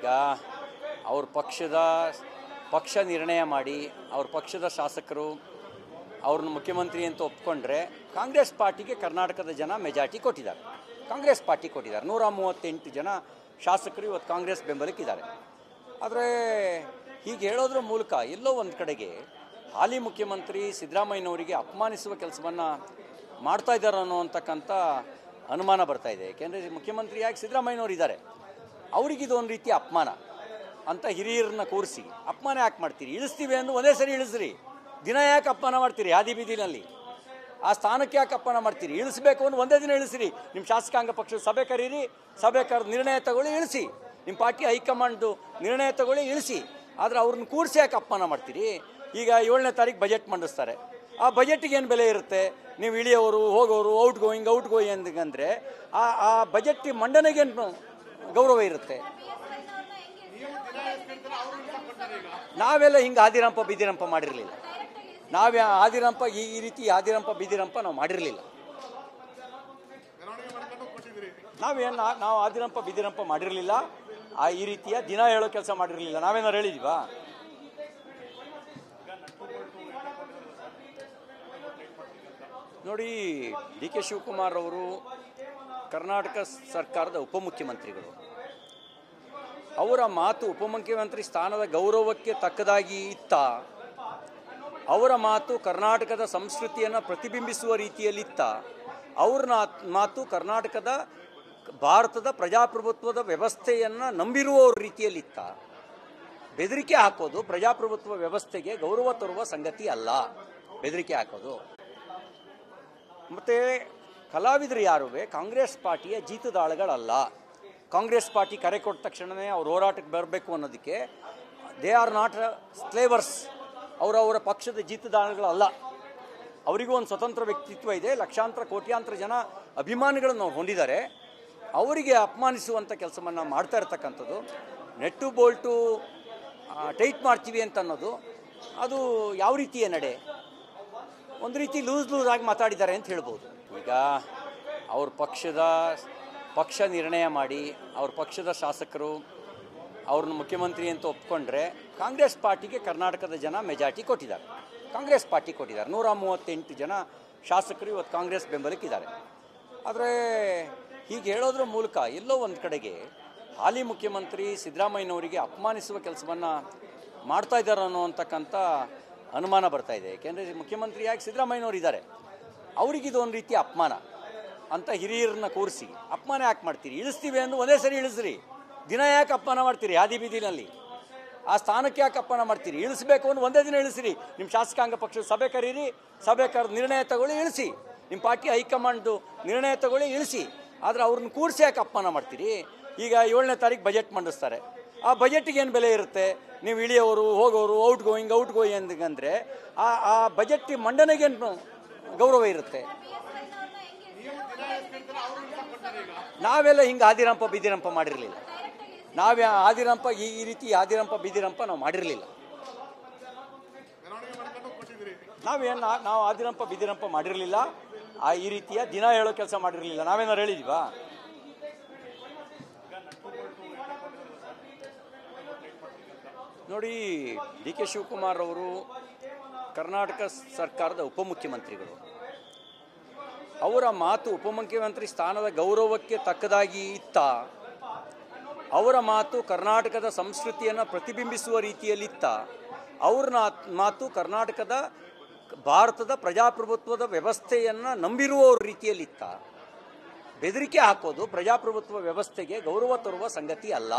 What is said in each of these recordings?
ಈಗ ಅವ್ರ ಪಕ್ಷ ನಿರ್ಣಯ ಮಾಡಿ ಅವ್ರ ಪಕ್ಷದ ಶಾಸಕರು ಅವ್ರನ್ನ ಮುಖ್ಯಮಂತ್ರಿ ಅಂತ ಒಪ್ಕೊಂಡ್ರೆ ಕಾಂಗ್ರೆಸ್ ಪಾರ್ಟಿಗೆ ಕರ್ನಾಟಕದ ಜನ ಮೆಜಾರಿಟಿ ಕೊಟ್ಟಿದ್ದಾರೆ. ಕಾಂಗ್ರೆಸ್ ಪಾರ್ಟಿ ಕೊಟ್ಟಿದ್ದಾರೆ. 138 ಜನ ಶಾಸಕರು ಇವತ್ತು ಕಾಂಗ್ರೆಸ್ ಬೆಂಬಲಕ್ಕಿದ್ದಾರೆ. ಆದರೆ ಹೀಗೆ ಹೇಳೋದ್ರ ಮೂಲಕ ಎಲ್ಲೋ ಒಂದು ಕಡೆಗೆ ಹಾಲಿ ಮುಖ್ಯಮಂತ್ರಿ ಸಿದ್ದರಾಮಯ್ಯನವರಿಗೆ ಅಪಮಾನಿಸುವ ಕೆಲಸವನ್ನು ಮಾಡ್ತಾ ಇದ್ದಾರೆ ಅನ್ನೋಂತಕ್ಕಂಥ ಅನುಮಾನ ಬರ್ತಾ ಇದೆ. ಏಕೆಂದರೆ ಮುಖ್ಯಮಂತ್ರಿಯಾಗಿ ಸಿದ್ದರಾಮಯ್ಯನವರು ಇದ್ದಾರೆ, ಅವರಿಗಿದು ಒಂದು ರೀತಿಯ ಅಪಮಾನ ಅಂತ ಹಿರಿಯರನ್ನ ಕೂರಿಸಿ ಅಪಮಾನ ಯಾಕೆ ಮಾಡ್ತೀರಿ? ಇಳಿಸ್ತೀವಿ ಅಂದು ಒಂದೇ ಸರಿ ಇಳಿಸ್ರಿ. ದಿನ ಯಾಕೆ ಅಪಮಾನ ಮಾಡ್ತೀರಿ? ಹಾದಿ ಬೀದಿನಲ್ಲಿ ಆ ಸ್ಥಾನಕ್ಕೆ ಯಾಕೆ ಅಪಮಾನ ಮಾಡ್ತೀರಿ? ಇಳಿಸ್ಬೇಕು ಅಂದ್ರೆ ಒಂದೇ ದಿನ ಇಳಿಸ್ರಿ. ನಿಮ್ಮ ಶಾಸಕಾಂಗ ಪಕ್ಷದ ಸಭೆ ಕರೀರಿ, ಸಭೆ ಕರೆದು ನಿರ್ಣಯ ತಗೊಳ್ಳಿ, ಇಳಿಸಿ. ನಿಮ್ಮ ಪಾರ್ಟಿ ಹೈಕಮಾಂಡ್ದು ನಿರ್ಣಯ ತಗೊಳ್ಳಿ, ಇಳಿಸಿ. ಆದರೆ ಅವ್ರನ್ನ ಕೂರಿಸಿ ಯಾಕೆ ಅಪಮಾನ ಮಾಡ್ತೀರಿ? ಈಗ 7ನೇ ತಾರೀಕು ಬಜೆಟ್ ಮಂಡಿಸ್ತಾರೆ. ಆ ಬಜೆಟಿಗೆ ಏನು ಬೆಲೆ ಇರುತ್ತೆ? ನೀವು ಇಳಿಯೋರು, ಹೋಗೋರು, ಔಟ್ ಗೋಯಿಂಗ್ ಅಂದರೆ ಆ ಬಜೆಟ್ ಮಂಡನೆಗೇನು ಗೌರವ ಇರುತ್ತೆ? ನಾವೆಲ್ಲ ಹಿಂಗೆ ಆದಿರಂಪ ಬಿದಿರಂಪ ಮಾಡಿರಲಿಲ್ಲ. ನಾವೇ ಆದಿರಂಪ ಈ ರೀತಿ ಆದಿರಂಪ ಬಿದಿರಂಪ ನಾವು ಮಾಡಿರಲಿಲ್ಲ. ನಾವು ಆದಿರಂಪ ಬಿದಿರಂಪ ಮಾಡಿರಲಿಲ್ಲ. ಈ ರೀತಿಯ ದಿನ ಹೇಳೋ ಕೆಲಸ ಮಾಡಿರಲಿಲ್ಲ. ನಾವೇನಾರು ಹೇಳಿದೀವಾ? ನೋಡಿ, ಡಿ ಕೆ ಶಿವಕುಮಾರ್ ಅವರು ಕರ್ನಾಟಕ ಸರ್ಕಾರದ ಉಪಮುಖ್ಯಮಂತ್ರಿಗಳು. ಅವರ ಮಾತು ಉಪಮುಖ್ಯಮಂತ್ರಿ ಸ್ಥಾನದ ಗೌರವಕ್ಕೆ ತಕ್ಕದಾಗಿ ಇತ್ತ? ಅವರ ಮಾತು ಕರ್ನಾಟಕದ ಸಂಸ್ಕೃತಿಯನ್ನು ಪ್ರತಿಬಿಂಬಿಸುವ ರೀತಿಯಲ್ಲಿತ್ತ? ಅವ್ರ ಮಾತು ಭಾರತದ ಪ್ರಜಾಪ್ರಭುತ್ವದ ವ್ಯವಸ್ಥೆಯನ್ನು ನಂಬಿರುವ ರೀತಿಯಲ್ಲಿತ್ತ? ಬೆದರಿಕೆ ಹಾಕೋದು ಪ್ರಜಾಪ್ರಭುತ್ವ ವ್ಯವಸ್ಥೆಗೆ ಗೌರವ ತರುವ ಸಂಗತಿ ಅಲ್ಲ. ಬೆದರಿಕೆ ಹಾಕೋದು. ಮತ್ತು ಕಲಾವಿದರು ಯಾರುವೆ ಕಾಂಗ್ರೆಸ್ ಪಾರ್ಟಿಯ ಜೀತದಾಳುಗಳಲ್ಲ. ಕಾಂಗ್ರೆಸ್ ಪಾರ್ಟಿ ಕರೆ ಕೊಟ್ಟ ತಕ್ಷಣವೇ ಅವ್ರು ಹೋರಾಟಕ್ಕೆ ಬರಬೇಕು ಅನ್ನೋದಕ್ಕೆ ದೇ ಆರ್ ನಾಟ್ ಸ್ಲೇವರ್ಸ್. ಅವರವರ ಪಕ್ಷದ ಜೀತದಾಳುಗಳಲ್ಲ. ಅವರಿಗೂ ಒಂದು ಸ್ವತಂತ್ರ ವ್ಯಕ್ತಿತ್ವ ಇದೆ. ಲಕ್ಷಾಂತರ ಕೋಟ್ಯಾಂತರ ಜನ ಅಭಿಮಾನಿಗಳನ್ನು ಹೊಂದಿದ್ದಾರೆ. ಅವರಿಗೆ ಅಪಮಾನಿಸುವಂಥ ಕೆಲಸವನ್ನು ಮಾಡ್ತಾ ಇರ್ತಕ್ಕಂಥದ್ದು, ನೆಟ್ಟು ಬೋಲ್ಟು ಟೈಟ್ ಮಾಡ್ತೀವಿ ಅಂತ ಅನ್ನೋದು ಅದು ಯಾವ ರೀತಿಯ ನಡೆ? ಒಂದು ರೀತಿ ಲೂಸ್ ಆಗಿ ಮಾತಾಡಿದ್ದಾರೆ ಅಂತ ಹೇಳ್ಬೋದು. ಈಗ ಅವ್ರ ಪಕ್ಷ ನಿರ್ಣಯ ಮಾಡಿ ಅವ್ರ ಪಕ್ಷದ ಶಾಸಕರು ಅವ್ರನ್ನ ಮುಖ್ಯಮಂತ್ರಿ ಅಂತ ಒಪ್ಕೊಂಡ್ರೆ ಕಾಂಗ್ರೆಸ್ ಪಾರ್ಟಿಗೆ ಕರ್ನಾಟಕದ ಜನ ಮೆಜಾರಿಟಿ ಕೊಟ್ಟಿದ್ದಾರೆ. ಕಾಂಗ್ರೆಸ್ ಪಾರ್ಟಿ ಕೊಟ್ಟಿದ್ದಾರೆ. 138 ಜನ ಶಾಸಕರು ಇವತ್ತು ಕಾಂಗ್ರೆಸ್ ಬೆಂಬಲಕ್ಕಿದ್ದಾರೆ. ಆದರೆ ಹೀಗೆ ಹೇಳೋದ್ರ ಮೂಲಕ ಎಲ್ಲೋ ಒಂದು ಕಡೆಗೆ ಹಾಲಿ ಮುಖ್ಯಮಂತ್ರಿ ಸಿದ್ದರಾಮಯ್ಯನವರಿಗೆ ಅಪಮಾನಿಸುವ ಕೆಲಸವನ್ನು ಮಾಡ್ತಾ ಇದ್ದಾರೆ ಅನ್ನೋಂತಕ್ಕಂಥ ಅನುಮಾನ ಬರ್ತಾ ಇದೆ. ಏಕೆಂದರೆ ಮುಖ್ಯಮಂತ್ರಿಯಾಗಿ ಸಿದ್ದರಾಮಯ್ಯನವರು ಇದ್ದಾರೆ, ಅವರಿಗಿದು ಒಂದು ರೀತಿಯ ಅಪಮಾನ ಅಂತ ಹಿರಿಯರನ್ನ ಕೂರಿಸಿ ಅಪಮಾನ ಯಾಕೆ ಮಾಡ್ತೀರಿ? ಇಳಿಸ್ತೀವಿ ಅಂದು ಒಂದೇ ಸರಿ ಇಳಿಸ್ರಿ. ದಿನ ಯಾಕೆ ಅಪಮಾನ ಮಾಡ್ತೀರಿ? ಹಾದಿ ಬೀದಿನಲ್ಲಿ ಆ ಸ್ಥಾನಕ್ಕೆ ಯಾಕೆ ಅಪಮಾನ ಮಾಡ್ತೀರಿ? ಇಳಿಸ್ಬೇಕು ಅಂದ್ರೆ ಒಂದೇ ದಿನ ಇಳಿಸ್ರಿ. ನಿಮ್ಮ ಶಾಸಕಾಂಗ ಪಕ್ಷದ ಸಭೆ ಕರೀರಿ, ಸಭೆ ಕರೆದು ನಿರ್ಣಯ ತಗೊಳ್ಳಿ, ಇಳಿಸಿ. ನಿಮ್ಮ ಪಾರ್ಟಿ ಹೈಕಮಾಂಡ್ದು ನಿರ್ಣಯ ತಗೊಳ್ಳಿ, ಇಳಿಸಿ. ಆದರೆ ಅವ್ರನ್ನ ಕೂರಿಸಿ ಯಾಕೆ ಅಪಮಾನ ಮಾಡ್ತೀರಿ? ಈಗ 7ನೇ ತಾರೀಕು ಬಜೆಟ್ ಮಂಡಿಸ್ತಾರೆ. ಆ ಬಜೆಟಿಗೆ ಏನು ಬೆಲೆ ಇರುತ್ತೆ? ನೀವು ಇಳಿಯೋರು, ಹೋಗೋರು, ಔಟ್ ಗೋಯಿಂಗ್ ಅಂದರೆ ಆ ಬಜೆಟ್ ಮಂಡನೆಗೇನು ಗೌರವ ಇರುತ್ತೆ? ನಾವೆಲ್ಲ ಹಿಂಗೆ ಆದಿರಂಪ ಬಿದಿರಂಪ ಮಾಡಿರಲಿಲ್ಲ. ನಾವೇ ಆದಿರಂಪ ಈ ರೀತಿ ಆದಿರಂಪ ಬಿದಿರಂಪ ನಾವು ಮಾಡಿರಲಿಲ್ಲ. ನಾವು ಆದಿರಂಪ ಬಿದಿರಂಪ ಮಾಡಿರಲಿಲ್ಲ. ಈ ರೀತಿಯ ದಿನ ಹೇಳೋ ಕೆಲಸ ಮಾಡಿರಲಿಲ್ಲ. ನಾವೇನಾರು ಹೇಳಿದೀವಾ? ನೋಡಿ, ಡಿ ಕೆ ಶಿವಕುಮಾರ್ ಅವರು ಕರ್ನಾಟಕ ಸರ್ಕಾರದ ಉಪಮುಖ್ಯಮಂತ್ರಿಗಳು. ಅವರ ಮಾತು ಉಪಮುಖ್ಯಮಂತ್ರಿ ಸ್ಥಾನದ ಗೌರವಕ್ಕೆ ತಕ್ಕದಾಗಿ ಇತ್ತ? ಅವರ ಮಾತು ಕರ್ನಾಟಕದ ಸಂಸ್ಕೃತಿಯನ್ನು ಪ್ರತಿಬಿಂಬಿಸುವ ರೀತಿಯಲ್ಲಿತ್ತ? ಅವ್ರ ಮಾತು ಭಾರತದ ಪ್ರಜಾಪ್ರಭುತ್ವದ ವ್ಯವಸ್ಥೆಯನ್ನು ನಂಬಿರುವ ರೀತಿಯಲ್ಲಿತ್ತ? ಬೆದರಿಕೆ ಹಾಕೋದು ಪ್ರಜಾಪ್ರಭುತ್ವ ವ್ಯವಸ್ಥೆಗೆ ಗೌರವ ತರುವ ಸಂಗತಿ ಅಲ್ಲ.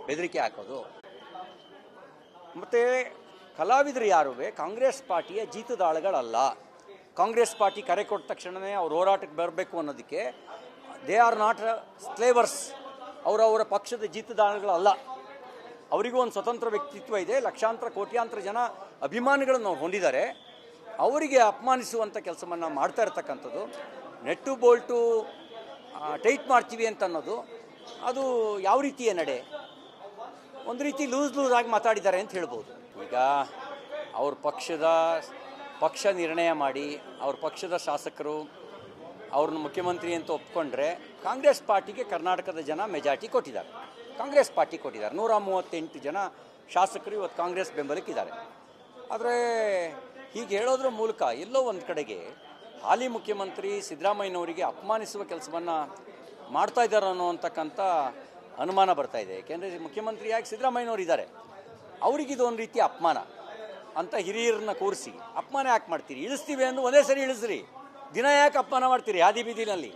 ಬೆದರಿಕೆ ಹಾಕೋದು. ಮತ್ತು ಕಲಾವಿದರು ಯಾರುವೆ ಕಾಂಗ್ರೆಸ್ ಪಾರ್ಟಿಯ ಜೀತದಾಳುಗಳಲ್ಲ. ಕಾಂಗ್ರೆಸ್ ಪಾರ್ಟಿ ಕರೆ ಕೊಟ್ಟ ತಕ್ಷಣವೇ ಅವ್ರು ಹೋರಾಟಕ್ಕೆ ಬರಬೇಕು ಅನ್ನೋದಕ್ಕೆ ದೇ ಆರ್ ನಾಟ್ ಸ್ಲೇವರ್ಸ್. ಅವರವರ ಪಕ್ಷದ ಜೀತದಾಳುಗಳಲ್ಲ. ಅವರಿಗೂ ಒಂದು ಸ್ವತಂತ್ರ ವ್ಯಕ್ತಿತ್ವ ಇದೆ. ಲಕ್ಷಾಂತರ ಕೋಟ್ಯಾಂತರ ಜನ ಅಭಿಮಾನಿಗಳನ್ನು ಹೊಂದಿದ್ದಾರೆ. ಅವರಿಗೆ ಅಪಮಾನಿಸುವಂಥ ಕೆಲಸವನ್ನು ಮಾಡ್ತಾ ಇರ್ತಕ್ಕಂಥದ್ದು, ನೆಟ್ಟು ಬೋಲ್ಟು ಟೈಟ್ ಮಾಡ್ತೀವಿ ಅಂತ ಅನ್ನೋದು ಅದು ಯಾವ ರೀತಿಯ ನಡೆ? ಒಂದು ರೀತಿ ಲೂಸ್ ಆಗಿ ಮಾತಾಡಿದ್ದಾರೆ ಅಂತ ಹೇಳ್ಬೋದು. ಈಗ ಅವ್ರ ಪಕ್ಷ ನಿರ್ಣಯ ಮಾಡಿ ಅವ್ರ ಪಕ್ಷದ ಶಾಸಕರು ಅವ್ರನ್ನ ಮುಖ್ಯಮಂತ್ರಿ ಅಂತ ಒಪ್ಕೊಂಡ್ರೆ ಕಾಂಗ್ರೆಸ್ ಪಾರ್ಟಿಗೆ ಕರ್ನಾಟಕದ ಜನ ಮೆಜಾರಿಟಿ ಕೊಟ್ಟಿದ್ದಾರೆ. ಕಾಂಗ್ರೆಸ್ ಪಾರ್ಟಿ ಕೊಟ್ಟಿದ್ದಾರೆ. 138 ಜನ ಶಾಸಕರು ಇವತ್ತು ಕಾಂಗ್ರೆಸ್ ಬೆಂಬಲಕ್ಕಿದ್ದಾರೆ. ಆದರೆ ಹೀಗೆ ಹೇಳೋದ್ರ ಮೂಲಕ ಎಲ್ಲೋ ಒಂದು ಕಡೆಗೆ ಹಾಲಿ ಮುಖ್ಯಮಂತ್ರಿ ಸಿದ್ದರಾಮಯ್ಯನವರಿಗೆ ಅಪಮಾನಿಸುವ ಕೆಲಸವನ್ನು ಮಾಡ್ತಾ ಇದ್ದಾರೆ ಅನ್ನೋಂತಕ್ಕಂಥ ಅನುಮಾನ ಬರ್ತಾ ಇದೆ. ಏಕೆಂದರೆ ಮುಖ್ಯಮಂತ್ರಿಯಾಗಿ ಸಿದ್ದರಾಮಯ್ಯನವರು ಇದ್ದಾರೆ, ಅವರಿಗಿದು ಒಂದು ರೀತಿಯ ಅಪಮಾನ ಅಂತ ಹಿರಿಯರನ್ನ ಕೂರಿಸಿ ಅಪಮಾನ ಯಾಕೆ ಮಾಡ್ತೀರಿ? ಇಳಿಸ್ತೀವಿ ಅಂದ್ರೆ ಒಂದೇ ಸರಿ ಇಳಿಸ್ರಿ. ದಿನ ಯಾಕೆ ಅಪಮಾನ ಮಾಡ್ತೀರಿ? ಹಾದಿ ಬೀದಿನಲ್ಲಿ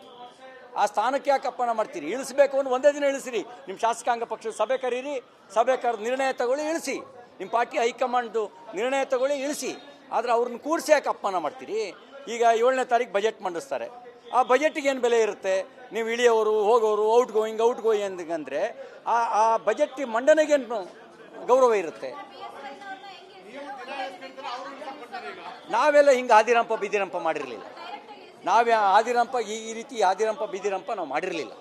ಆ ಸ್ಥಾನಕ್ಕೆ ಯಾಕೆ ಅಪಮಾನ ಮಾಡ್ತೀರಿ? ಇಳಿಸ್ಬೇಕು ಅಂದ್ರೆ ಒಂದೇ ದಿನ ಇಳಿಸ್ರಿ. ನಿಮ್ಮ ಶಾಸಕಾಂಗ ಪಕ್ಷದ ಸಭೆ ಕರೀರಿ, ಸಭೆ ಕರೆದು ನಿರ್ಣಯ ತಗೊಳ್ಳಿ, ಇಳಿಸಿ. ನಿಮ್ಮ ಪಾರ್ಟಿ ಹೈಕಮಾಂಡ್ದು ನಿರ್ಣಯ ತಗೊಳ್ಳಿ, ಇಳಿಸಿ. ಆದರೆ ಅವ್ರನ್ನ ಕೂರಿಸಿ ಯಾಕೆ ಅಪಮಾನ ಮಾಡ್ತೀರಿ? ಈಗ 7ನೇ ತಾರೀಕು ಬಜೆಟ್ ಮಂಡಿಸ್ತಾರೆ. ಆ ಬಜೆಟಿಗೆ ಏನು ಬೆಲೆ ಇರುತ್ತೆ? ನೀವು ಇಳಿಯೋರು, ಹೋಗೋರು, ಔಟ್ ಗೋಯಿಂಗ್ ಅಂದರೆ ಆ ಬಜೆಟ್ ಮಂಡನೆಗೇನು ಗೌರವ ಇರುತ್ತೆ? ನಾವೆಲ್ಲ ಹಿಂಗೆ ಆದಿರಂಪ ಬಿದಿರಂಪ ಮಾಡಿರಲಿಲ್ಲ. ನಾವೇ ಆದಿರಂಪ ಈ ರೀತಿ ಆದಿರಂಪ ಬಿದಿರಂಪ ನಾವು ಮಾಡಿರಲಿಲ್ಲ.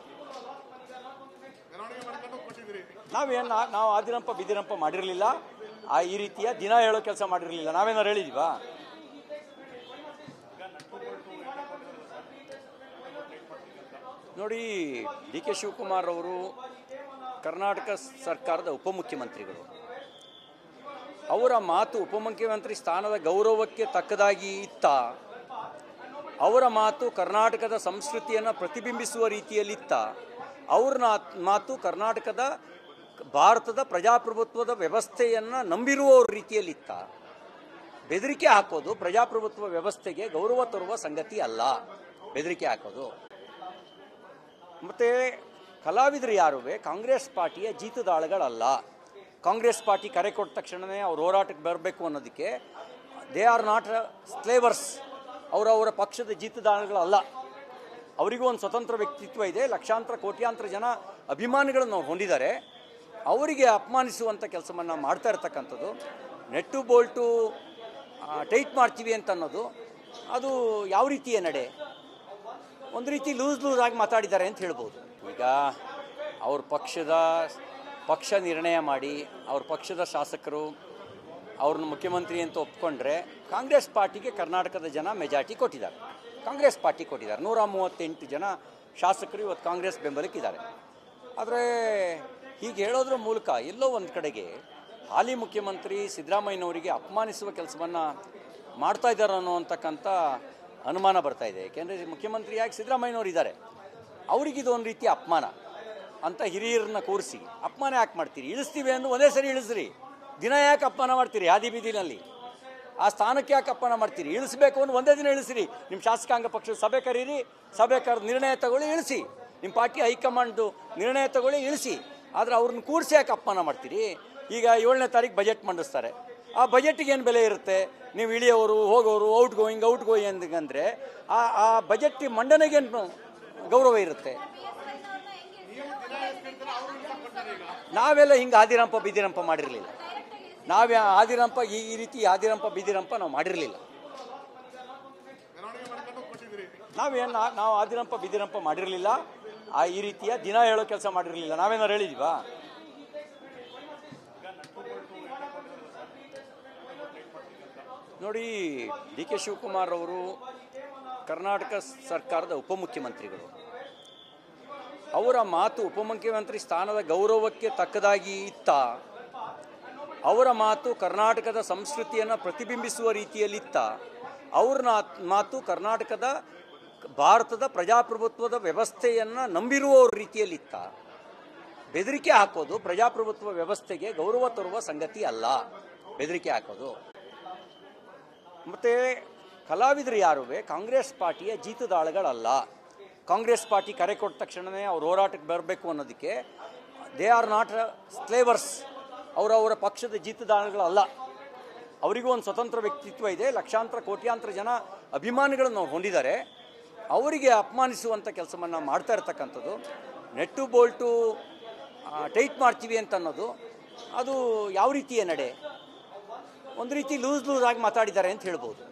ನಾವು ಆದಿರಂಪ ಬಿದಿರಂಪ ಮಾಡಿರಲಿಲ್ಲ. ಈ ರೀತಿಯ ದಿನ ಹೇಳೋ ಕೆಲಸ ಮಾಡಿರಲಿಲ್ಲ. ನಾವೇನಾರು ಹೇಳಿದ್ವಾ? ನೋಡಿ, ಡಿ ಕೆ ಶಿವಕುಮಾರ್ ಅವರು ಕರ್ನಾಟಕ ಸರ್ಕಾರದ ಉಪಮುಖ್ಯಮಂತ್ರಿಗಳು. ಅವರ ಮಾತು ಉಪಮುಖ್ಯಮಂತ್ರಿ ಸ್ಥಾನದ ಗೌರವಕ್ಕೆ ತಕ್ಕದಾಗಿ ಇತ್ತ? ಅವರ ಮಾತು ಕರ್ನಾಟಕದ ಸಂಸ್ಕೃತಿಯನ್ನು ಪ್ರತಿಬಿಂಬಿಸುವ ರೀತಿಯಲ್ಲಿತ್ತ? ಅವ್ರ ಮಾತು ಕರ್ನಾಟಕದ ಭಾರತದ ಪ್ರಜಾಪ್ರಭುತ್ವದ ವ್ಯವಸ್ಥೆಯನ್ನು ನಂಬಿರುವ ರೀತಿಯಲ್ಲಿತ್ತ? ಬೆದರಿಕೆ ಹಾಕೋದು ಪ್ರಜಾಪ್ರಭುತ್ವ ವ್ಯವಸ್ಥೆಗೆ ಗೌರವ ತರುವ ಸಂಗತಿ ಅಲ್ಲ. ಬೆದರಿಕೆ ಹಾಕೋದು. ಮತ್ತು ಕಲಾವಿದರು ಯಾರುವೆ ಕಾಂಗ್ರೆಸ್ ಪಾರ್ಟಿಯ ಜೀತದಾಳುಗಳಲ್ಲ. ಕಾಂಗ್ರೆಸ್ ಪಾರ್ಟಿ ಕರೆ ಕೊಟ್ಟ ತಕ್ಷಣವೇ ಅವ್ರು ಹೋರಾಟಕ್ಕೆ ಬರಬೇಕು ಅನ್ನೋದಕ್ಕೆ ದೇ ಆರ್ ನಾಟ್ ಸ್ಲೇವರ್ಸ್. ಅವರವರ ಪಕ್ಷದ ಜೀತದಾಳುಗಳಲ್ಲ. ಅವರಿಗೂ ಒಂದು ಸ್ವತಂತ್ರ ವ್ಯಕ್ತಿತ್ವ ಇದೆ. ಲಕ್ಷಾಂತರ ಕೋಟ್ಯಾಂತರ ಜನ ಅಭಿಮಾನಿಗಳನ್ನು ಅವ್ರು ಹೊಂದಿದ್ದಾರೆ. ಅವರಿಗೆ ಅಪಮಾನಿಸುವಂಥ ಕೆಲಸವನ್ನು ಮಾಡ್ತಾ ಇರ್ತಕ್ಕಂಥದ್ದು, ನೆಟ್ಟು ಬೋಲ್ಟು ಟೈಟ್ ಮಾಡ್ತೀವಿ ಅಂತ ಅನ್ನೋದು ಅದು ಯಾವ ರೀತಿಯ ನಡೆ? ಒಂದು ರೀತಿ ಲೂಸ್ ಆಗಿ ಮಾತಾಡಿದ್ದಾರೆ ಅಂತ ಹೇಳ್ಬೋದು. ಈಗ ಅವ್ರ ಪಕ್ಷ ನಿರ್ಣಯ ಮಾಡಿ ಅವ್ರ ಪಕ್ಷದ ಶಾಸಕರು ಅವ್ರನ್ನ ಮುಖ್ಯಮಂತ್ರಿ ಅಂತ ಒಪ್ಕೊಂಡ್ರೆ ಕಾಂಗ್ರೆಸ್ ಪಾರ್ಟಿಗೆ ಕರ್ನಾಟಕದ ಜನ ಮೆಜಾರಿಟಿ ಕೊಟ್ಟಿದ್ದಾರೆ. ಕಾಂಗ್ರೆಸ್ ಪಾರ್ಟಿ ಕೊಟ್ಟಿದ್ದಾರೆ. 138 ಜನ ಶಾಸಕರು ಇವತ್ತು ಕಾಂಗ್ರೆಸ್ ಬೆಂಬಲಕ್ಕಿದ್ದಾರೆ. ಆದರೆ ಹೀಗೆ ಹೇಳೋದ್ರ ಮೂಲಕ ಎಲ್ಲೋ ಒಂದು ಕಡೆಗೆ ಹಾಲಿ ಮುಖ್ಯಮಂತ್ರಿ ಸಿದ್ದರಾಮಯ್ಯನವರಿಗೆ ಅಪಮಾನಿಸುವ ಕೆಲಸವನ್ನು ಮಾಡ್ತಾ ಇದ್ದಾರೆ ಅನ್ನೋಂತಕ್ಕಂಥ ಅನುಮಾನ ಬರ್ತಾ ಇದೆ. ಏಕೆಂದರೆ ಮುಖ್ಯಮಂತ್ರಿಯಾಗಿ ಸಿದ್ದರಾಮಯ್ಯನವರು ಇದ್ದಾರೆ, ಅವರಿಗಿದು ಒಂದು ರೀತಿಯ ಅಪಮಾನ ಅಂತ ಹಿರಿಯರನ್ನ ಕೂರಿಸಿ ಅಪಮಾನ ಯಾಕೆ ಮಾಡ್ತೀರಿ? ಇಳಿಸ್ತೀವಿ ಅಂದ್ರೆ ಒಂದೇ ಸರಿ ಇಳಿಸ್ರಿ. ದಿನ ಯಾಕೆ ಅಪಮಾನ ಮಾಡ್ತೀರಿ? ಹಾದಿ ಬೀದಿನಲ್ಲಿ ಆ ಸ್ಥಾನಕ್ಕೆ ಯಾಕೆ ಅಪಮಾನ ಮಾಡ್ತೀರಿ? ಇಳಿಸ್ಬೇಕು ಅಂದ್ರೆ ಒಂದೇ ದಿನ ಇಳಿಸ್ರಿ. ನಿಮ್ಮ ಶಾಸಕಾಂಗ ಪಕ್ಷದ ಸಭೆ ಕರೀರಿ, ಸಭೆ ಕರೆದು ನಿರ್ಣಯ ತಗೊಳ್ಳಿ, ಇಳಿಸಿ. ನಿಮ್ಮ ಪಾರ್ಟಿ ಹೈಕಮಾಂಡ್ದು ನಿರ್ಣಯ ತಗೊಳ್ಳಿ, ಇಳಿಸಿ. ಆದರೆ ಅವ್ರನ್ನ ಕೂರಿಸಿ ಯಾಕೆ ಅಪಮಾನ ಮಾಡ್ತೀರಿ? ಈಗ 7ನೇ ತಾರೀಕು ಬಜೆಟ್ ಮಂಡಿಸ್ತಾರೆ. ಆ ಬಜೆಟಿಗೆ ಏನು ಬೆಲೆ ಇರುತ್ತೆ? ನೀವು ಇಳಿಯೋರು, ಹೋಗೋರು, ಔಟ್ ಗೋಯಿಂಗ್ ಅಂದರೆ ಆ ಬಜೆಟ್ ಮಂಡನೆಗೇನು ಗೌರವ ಇರುತ್ತೆ? ನಾವೆಲ್ಲ ಹಿಂಗೆ ಆದಿರಂಪ ಬಿದಿರಂಪ ಮಾಡಿರಲಿಲ್ಲ. ನಾವೇ ಆದಿರಂಪ ಈ ರೀತಿ ಆದಿರಂಪ ಬಿದಿರಂಪ ನಾವು ಮಾಡಿರಲಿಲ್ಲ. ನಾವು ಆದಿರಂಪ ಬಿದಿರಂಪ ಮಾಡಿರಲಿಲ್ಲ. ಈ ರೀತಿಯ ದಿನ ಹೇಳೋ ಕೆಲಸ ಮಾಡಿರಲಿಲ್ಲ. ನಾವೇನಾರು ಹೇಳಿದ್ವಾ? ನೋಡಿ, ಡಿ ಕೆ ಶಿವಕುಮಾರ್ ಅವರು ಕರ್ನಾಟಕ ಸರ್ಕಾರದ ಉಪಮುಖ್ಯಮಂತ್ರಿಗಳು. ಅವರ ಮಾತು ಉಪಮುಖ್ಯಮಂತ್ರಿ ಸ್ಥಾನದ ಗೌರವಕ್ಕೆ ತಕ್ಕದಾಗಿ ಇತ್ತ? ಅವರ ಮಾತು ಕರ್ನಾಟಕದ ಸಂಸ್ಕೃತಿಯನ್ನು ಪ್ರತಿಬಿಂಬಿಸುವ ರೀತಿಯಲ್ಲಿತ್ತ? ಅವ್ರ ಮಾತು ಕರ್ನಾಟಕದ ಭಾರತದ ಪ್ರಜಾಪ್ರಭುತ್ವದ ವ್ಯವಸ್ಥೆಯನ್ನು ನಂಬಿರುವ ರೀತಿಯಲ್ಲಿತ್ತ? ಬೆದರಿಕೆ ಹಾಕೋದು ಪ್ರಜಾಪ್ರಭುತ್ವ ವ್ಯವಸ್ಥೆಗೆ ಗೌರವ ತರುವ ಸಂಗತಿ ಅಲ್ಲ. ಬೆದರಿಕೆ ಹಾಕೋದು. ಮತ್ತು ಕಲಾವಿದರು ಯಾರುವೆ ಕಾಂಗ್ರೆಸ್ ಪಾರ್ಟಿಯ ಜೀತದಾಳುಗಳಲ್ಲ. ಕಾಂಗ್ರೆಸ್ ಪಾರ್ಟಿ ಕರೆ ಕೊಟ್ಟ ತಕ್ಷಣವೇ ಅವ್ರು ಹೋರಾಟಕ್ಕೆ ಬರಬೇಕು ಅನ್ನೋದಕ್ಕೆ ದೇ ಆರ್ ನಾಟ್ ಸ್ಲೇವರ್ಸ್. ಅವರವರ ಪಕ್ಷದ ಜೀತದಾಳುಗಳಲ್ಲ. ಅವರಿಗೂ ಒಂದು ಸ್ವತಂತ್ರ ವ್ಯಕ್ತಿತ್ವ ಇದೆ. ಲಕ್ಷಾಂತರ ಕೋಟ್ಯಾಂತರ ಜನ ಅಭಿಮಾನಿಗಳನ್ನು ಅವ್ರು ಹೊಂದಿದ್ದಾರೆ. ಅವರಿಗೆ ಅಪಮಾನಿಸುವಂಥ ಕೆಲಸವನ್ನು ಮಾಡ್ತಾ ಇರ್ತಕ್ಕಂಥದ್ದು, ನೆಟ್ಟು ಬೋಲ್ಟು ಟೈಟ್ ಮಾಡ್ತೀವಿ ಅಂತ ಅನ್ನೋದು ಅದು ಯಾವ ರೀತಿಯ ನಡೆ? ಒಂದು ರೀತಿ ಲೂಸ್ ಆಗಿ ಮಾತಾಡಿದ್ದಾರೆ ಅಂತ ಹೇಳ್ಬೋದು.